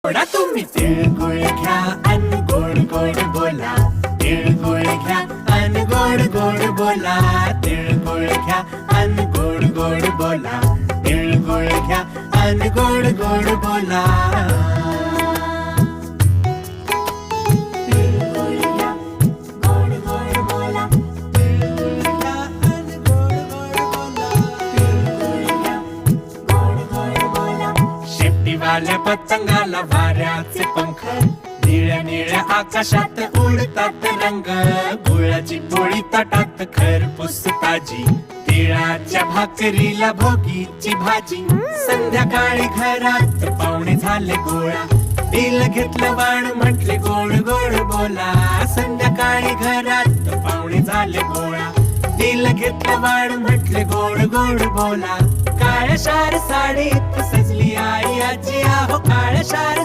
थोडा तुम्ही तिळगुळ घ्या अन गोड गोड बोला. तिळगुळ घ्या अन गोड गोड बोला. तिळगुळ घ्या अन गोड गोड बोला. तिळगुळ घ्या अन गोड गोड बोला. शेपटीवाल्या पतंगाला वाऱ्याचे पंख, निळ्या निळ्या आकाशात उडतात रंग. गुळाची पोळी ताटात खरपूस ताजी, तिळाच्या भाकरीला भोगीची भाजी. संध्याकाळी घरात पाहुणे झाले गोळा, दिल घेतलं वाण म्हटले गोड गोड बोला. संध्याकाळी घरात पाहुणे झाले गोळा, दिल घेतलं वाण म्हटले गोड गोड बोला. काळ्या शार साडीत सजली आई आजी, आहो काळ्या शार